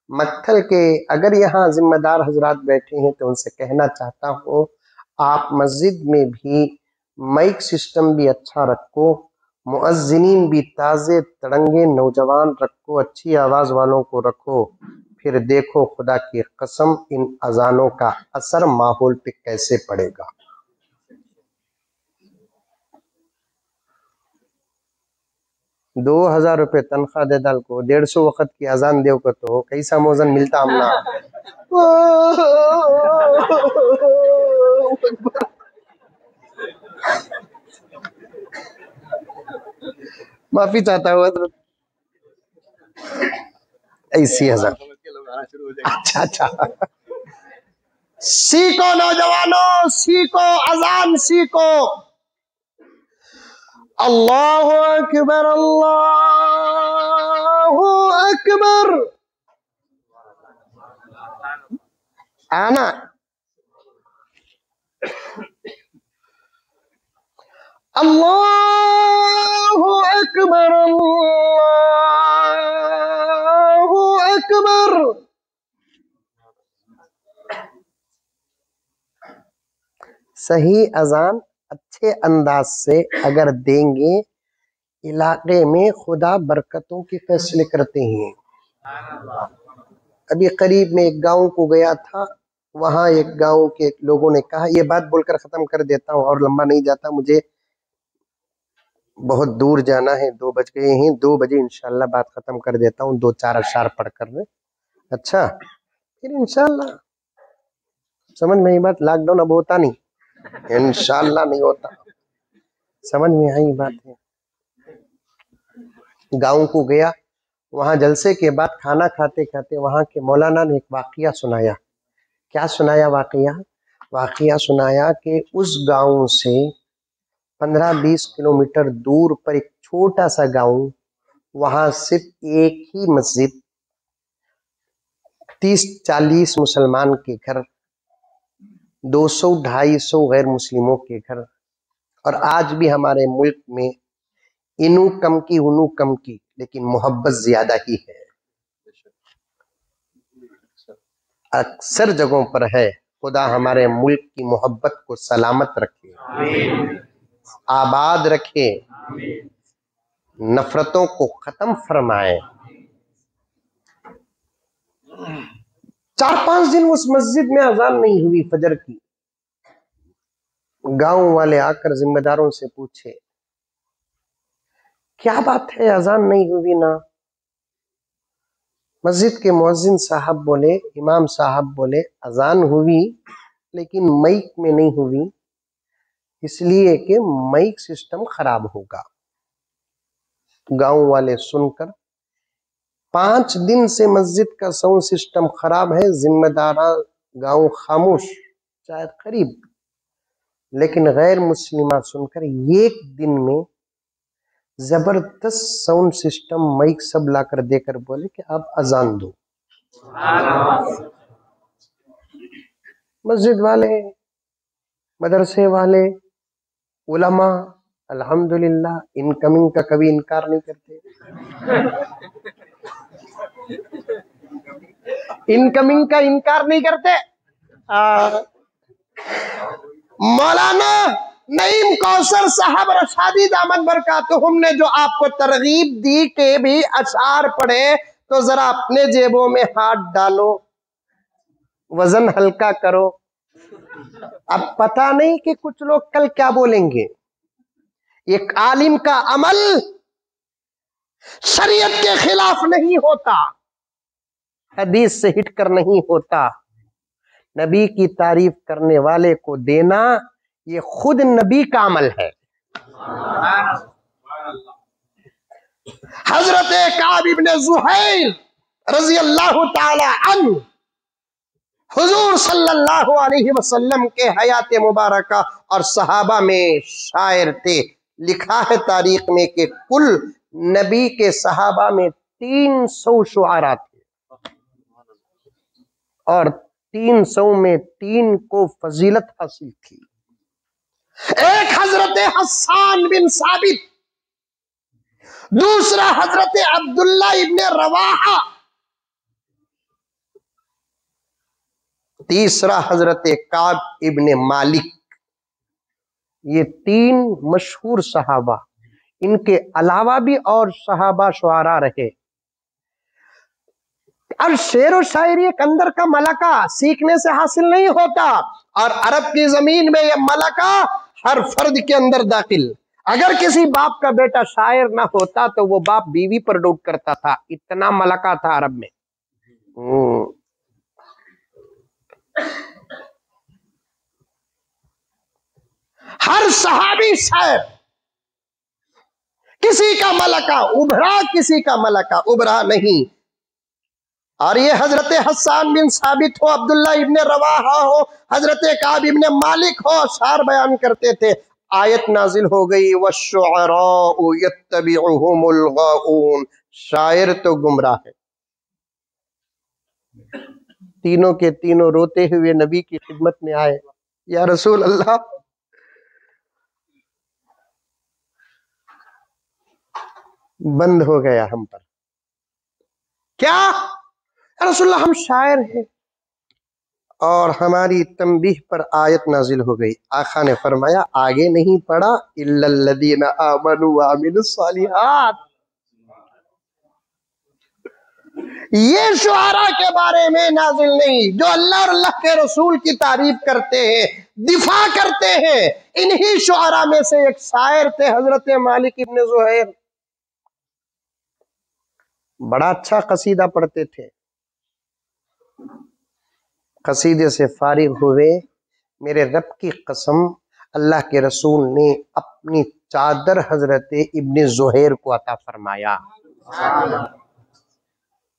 मक्थल के, अगर यहाँ जिम्मेदार हजरात बैठे हैं तो उनसे कहना चाहता हूँ, आप मस्जिद में भी माइक सिस्टम भी अच्छा रखो, मुअज्जिनीन भी ताज़े तड़ंगे नौजवान रखो, अच्छी आवाज़ वालों को रखो। फिर देखो खुदा की कसम इन अजानों का असर माहौल पे कैसे पड़ेगा। ₹2000 तनख्वाह दे दाल को 150 वक्त की अजान देव को तो कैसा मौजन मिलता हमना। माफी चाहता हूँ हजरत, ऐसी हजरत। अच्छा अच्छा, सीखो नौजवानों, सीखो अजान सीखो। अल्लाहु अकबर, अल्लाहु अकबर। आना। अल्लाहु अकबर, अल्लाहु अकबर। सही अजान अच्छे अंदाज से अगर देंगे, इलाके में खुदा बरकतों के फैसले करते हैं। अभी करीब में एक गांव को गया था, वहां एक गांव के लोगों ने कहा, ये बात बोलकर खत्म कर देता हूं और लंबा नहीं जाता, मुझे बहुत दूर जाना है, 2 बज गए हैं, 2 बजे इंशाल्लाह बात खत्म कर देता हूँ, 2-4 अशआर पढ़ कर। अच्छा, फिर इंशाल्लाह समझ में आई बात। लॉकडाउन अब होता नहीं, इंशाल्लाह नहीं होता। समझ में आई बात है। गांव को गया, वहां जलसे के बाद खाना खाते खाते वहां के मौलाना ने एक वाकया सुनाया। क्या सुनाया वाकया? वाकया सुनाया कि उस गांव से 15-20 किलोमीटर दूर पर एक छोटा सा गांव, वहां सिर्फ एक ही मस्जिद, 30-40 मुसलमान के घर, 200-250 गैर मुस्लिमों के घर। और आज भी हमारे मुल्क में इनू कम की उनू कम की, लेकिन मोहब्बत ज्यादा ही है। अक्सर जगहों पर है। खुदा हमारे मुल्क की मोहब्बत को सलामत रखे, आबाद रखे, नफरतों को खत्म फरमाए। 4-5 दिन उस मस्जिद में अजान नहीं हुई फजर की। गांव वाले आकर जिम्मेदारों से पूछे, क्या बात है, अजान नहीं हुई ना? मस्जिद के मुअज्जिन साहब बोले, इमाम साहब बोले, अजान हुई लेकिन माइक में नहीं हुई, इसलिए कि माइक सिस्टम खराब होगा। गांव वाले सुनकर, 5 दिन से मस्जिद का साउंड सिस्टम खराब है, जिम्मेदार गांव खामोश, शायद करीब, लेकिन गैर मुस्लिमा सुनकर एक दिन में जबरदस्त साउंड सिस्टम माइक सब लाकर देकर बोले कि आप अजान दो। मस्जिद वाले, मदरसे वाले, उलमा अल्हम्दुलिल्लाह इनकमिंग का कभी इनकार नहीं करते। इनकमिंग का इनकार नहीं करते। मौलाना नईम कौसर साहब रशादी दामद बरकातुहुम ने जो आपको तरगीब दी के भी अशआर पढ़े, तो जरा अपने जेबों में हाथ डालो, वजन हल्का करो। अब पता नहीं कि कुछ लोग कल क्या बोलेंगे। एक आलिम का अमल शरीयत के खिलाफ नहीं होता, हदीस से हिट कर नहीं होता। नबी की तारीफ करने वाले को देना, ये खुद नबी का अमल है। हजरत काब इब्ने ज़ुहैर रज़ी अल्लाह ताला अन्हु हुजूर सल्लल्लाहु अलैहि वसल्लम के हयात मुबारका और सहाबा में शायर थे। लिखा है तारीख में कि कुल नबी के सहाबा में 300 शुआरा थे और 300 में 3 को फजीलत हासिल थी। एक हजरत हस्सान बिन साबित, दूसरा हजरत अब्दुल्ला इब्ने रवाहा, तीसरा हजरत काब इब्ने मालिक। ये 3 मशहूर सहाबा, इनके अलावा भी और सहाबा शुआरा रहे। और शेर और शायरी एक अंदर का मलका सीखने से हासिल नहीं होता, और अरब की जमीन में यह मलका हर फर्द के अंदर दाखिल। अगर किसी बाप का बेटा शायर ना होता तो वो बाप बीवी पर डाउट करता था, इतना मलका था अरब में। हर सहाबी शायर, किसी का मलका उभरा, किसी का मलका उभरा नहीं। और ये हजरत हस्सान बिन साबित हो, अब्दुल्ला इब्ने रवाहा हो, हजरत काब इब्ने मालिक हो, शार बयान करते थे। आयत नाजिल हो गई, वश्शुअराउ यत्तबिउहुमुल गाऊन, शायर तो गुमराह है। तीनों के तीनों रोते हुए नबी की खिदमत में आए, या रसूल अल्लाह, बंद हो गया हम पर। क्या? या रसूल अल्लाह, हम शायर हैं और हमारी तंबीह पर आयत नाजिल हो गई। आका ने फरमाया, आगे नहीं पढ़ा, इल्लल्लज़ीना आमनू व अमिलुस सालिहात। ये शुआरा के बारे में नाजिल नहीं, जो अल्लाह और अल्लाह के रसूल की तारीफ करते हैं, दिफा करते हैं। इन्हीं शुआरा में से एक शायर थे, हजरत मालिक इब्न ज़ुहैर। बड़ा अच्छा कसीदा पढ़ते थे। कसीदे से फारिग हुए, मेरे रब की कसम, अल्लाह के रसूल ने अपनी चादर हजरत इब्न ज़ुहैर को अता फरमाया।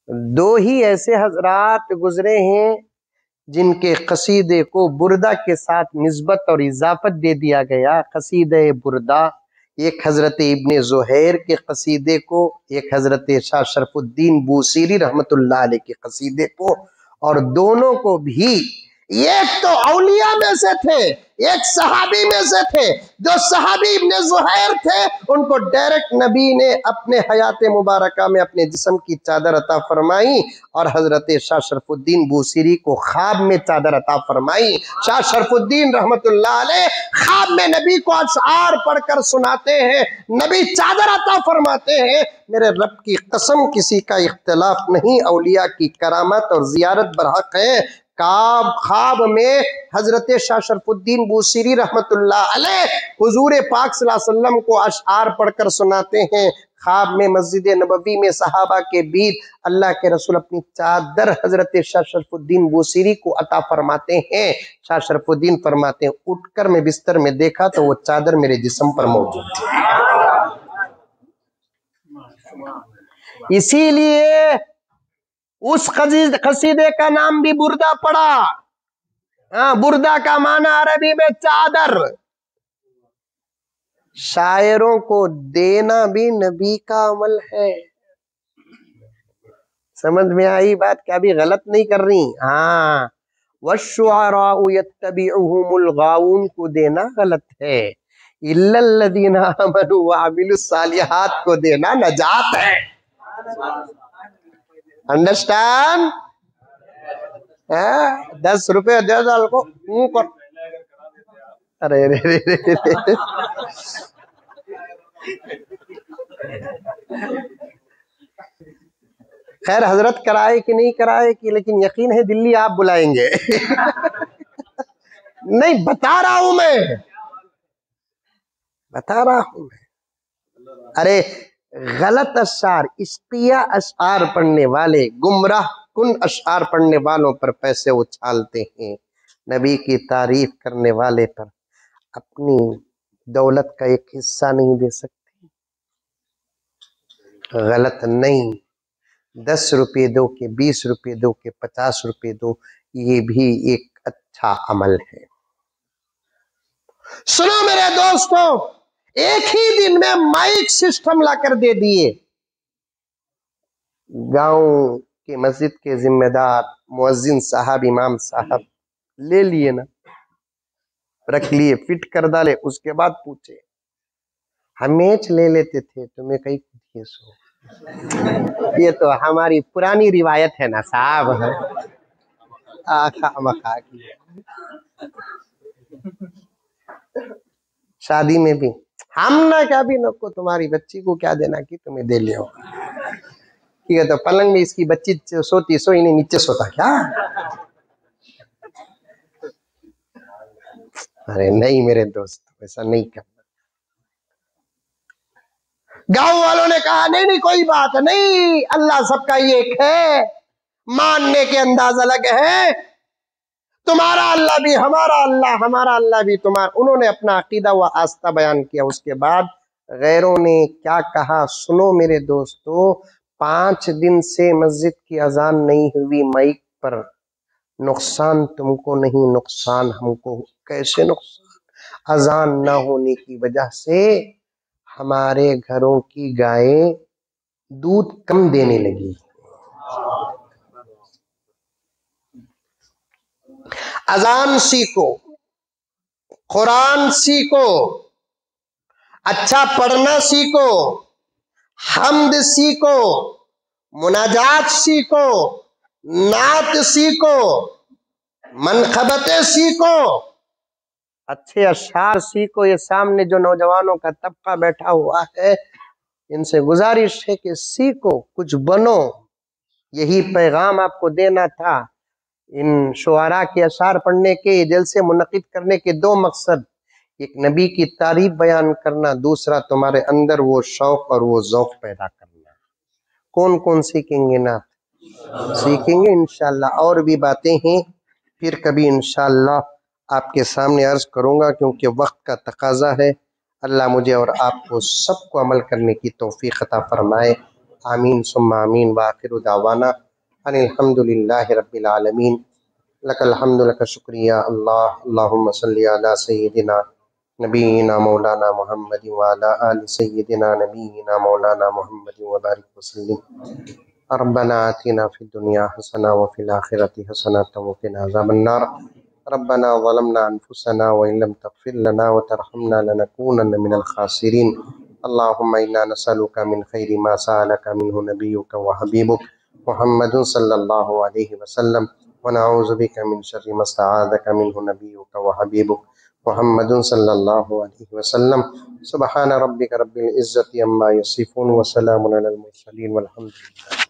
दो ही ऐसे हजरात गुजरे हैं जिनके कसीदे को बुरदा के साथ निस्बत और इजाफत दे दिया गया। कसीदे बुरदा, एक हजरत इब्न ज़ुहैर के कसीदे को, एक हजरत शाह शरफुद्दीन बूसीरी रहमतुल्लाह अलैह के कसीदे को, और दोनों को भी एक तो औलिया में से थे, एक सहाबी में से थे। जो सहाबी इब्न ज़ुहैर थे, उनको डायरेक्ट नबी ने अपने हयात मुबारका में अपने जिस्म की चादर अता फरमाई, और हजरत शाह शरफुद्दीन बूसीरी को ख्वाब में चादर अता फरमाई। शाह शरफुद्दीन रहमतुल्लाह अलैह ख्वाब में नबी को अशआर पढ़कर सुनाते हैं, नबी चादर अता फरमाते हैं। मेरे रब की कसम, किसी का इख्तिलाफ नहीं, औलिया की करामत और जियारत बरहक है। ख्वाब में हजरत शाह शरफुद्दीन बूसीरी रहमतुल्लाह अलैह हुजूर पाक सल्लल्लाहु अलैहि वसल्लम को अशआर पढ़कर सुनाते हैं। ख्वाब में मस्जिद नबवी में सहाबा के बीच अल्लाह के रसूल अपनी चादर हजरत शाह शरफुद्दीन बूसीरी को अता फरमाते हैं। शाह शरफुद्दीन फरमाते हैं, उठकर मैं बिस्तर में देखा तो वो चादर मेरे जिस्म पर मौजूद थी। इसीलिए उस कसीदे का नाम भी बुरदा पड़ा। बुरदा का माना अरबी में चादर। शायरों को देना भी नबी का अमल है। समझ में आई बात? क्या भी गलत नहीं कर रही? हाँ, वश्शुअराउ यत्तबिउहुमुल गाऊन को देना गलत है, इल्लल्लज़ीना आमनू व अमिलुस सालिहात को देना नजात है। अंडरस्टैंड? 10 रुपए दे डाल को कर। अरे रे रे रे रे। खैर, हजरत कराए कि नहीं कराए कि, लेकिन यकीन है दिल्ली आप बुलाएंगे। नहीं, बता रहा हूं मैं, बता रहा हूं मैं। अरे गलत अशआर, इश्किया अशआर पढ़ने वाले, गुमराह कुन अशआर पढ़ने वालों पर पैसे उछालते हैं, नबी की तारीफ करने वाले पर अपनी दौलत का एक हिस्सा नहीं दे सकते। गलत नहीं। 10 रुपये दो के 20 रुपये दो के 50 रुपये दो, ये भी एक अच्छा अमल है। सुनो मेरे दोस्तों, एक ही दिन में माइक सिस्टम लाकर दे दिए। गांव के मस्जिद के जिम्मेदार मुअज्जिन साहब, इमाम साहब ले लिए ना, रख लिए, फिट कर डाले। उसके बाद पूछे, हम मैच ले लेते थे, तुम्हें कहीं ये सो। ये तो हमारी पुरानी रिवायत है ना साहब। आखा मखा की शादी में भी हम ना क्या भी नको, तुम्हारी बच्ची को क्या देना कि तुम्हें दे लियो। ठीक है, तो पलंग में इसकी बच्ची सोती, सो इन्हें नीचे सोता क्या? अरे नहीं मेरे दोस्त, ऐसा नहीं करना। गांव वालों ने कहा, नहीं नहीं कोई बात नहीं, अल्लाह सबका एक है, मानने के अंदाज अलग है। तुम्हारा अल्लाह भी हमारा अल्लाह, हमारा अल्लाह भी तुम्हारा। उन्होंने अपना अकीदा व आस्था बयान किया। उसके बाद गैरों ने क्या कहा, सुनो मेरे दोस्तों, 5 दिन से मस्जिद की अजान नहीं हुई माइक पर। नुकसान तुमको नहीं, नुकसान हमको। कैसे नुकसान? अजान ना होने की वजह से हमारे घरों की गायें दूध कम देने लगी। अजान सीखो, कुरान सीखो, अच्छा पढ़ना सीखो, हम्द सीखो, मुनाजात सीखो, नात सीखो, मनखबतें सीखो, अच्छे अशार सीखो। ये सामने जो नौजवानों का तबका बैठा हुआ है, इनसे गुजारिश है कि सीखो, कुछ बनो। यही पैगाम आपको देना था। इन शुआरा के अशार पढ़ने के, जलसे मुनक़िद करने के दो मकसद, एक नबी की तारीफ बयान करना, दूसरा तुम्हारे अंदर वो शौक और वो ज़ौक़ पैदा करना। कौन कौन सीखेंगे ना? सीखेंगे इंशाअल्लाह। और भी बातें हैं, फिर कभी इंशाअल्लाह आपके सामने अर्ज करूँगा, क्योंकि वक्त का तकाजा है। अल्लाह मुझे और आपको सबको अमल करने की तौफीक अता फरमाए। आमीन सुम्मा आमीन। व आखिरु दावाना अनिल हम्दुलिल्लाहि रब्बिल आलमीन। लकल हम्दु लक शुक्रिया अल्लाह। अल्लाहुम्मा सल्लि अला सय्यिदिना नबीना मौलाना मुहम्मद व अला आलि सय्यिदिना नबीना मौलाना मुहम्मद व बारिक वसल्लिम। रब्बना आतिना फिद दुनिया हसना व फिल आखिरति हसनतन व क़िना अज़ाबन्नार। रब्बना ज़लमना अनफुसना व इन लम तग़फिर लना व तरहमना लनकूनन्न मिनल ख़ासिरीन। अल्लाहुम्मा इन्ना नसअलुका मिन खैरि मा सअलका मिन्हु नबियुका व हबीबुक मुहम्मदुन सल्लल्लाहु अलैहि वसल्लम व नऊज़ु बिका मिन शर्रि मा इस्तआज़का मिन्हु नबियुका व हबीबुक मुहम्मदुन सल्लल्लाहु अलैहि वसल्लम। सुब्हान रब्बिका रब्बिल इज़्ज़ति अम्मा यसिफून व सलामुन अलल मुरसलीन वल्हम्दुलिल्लाह।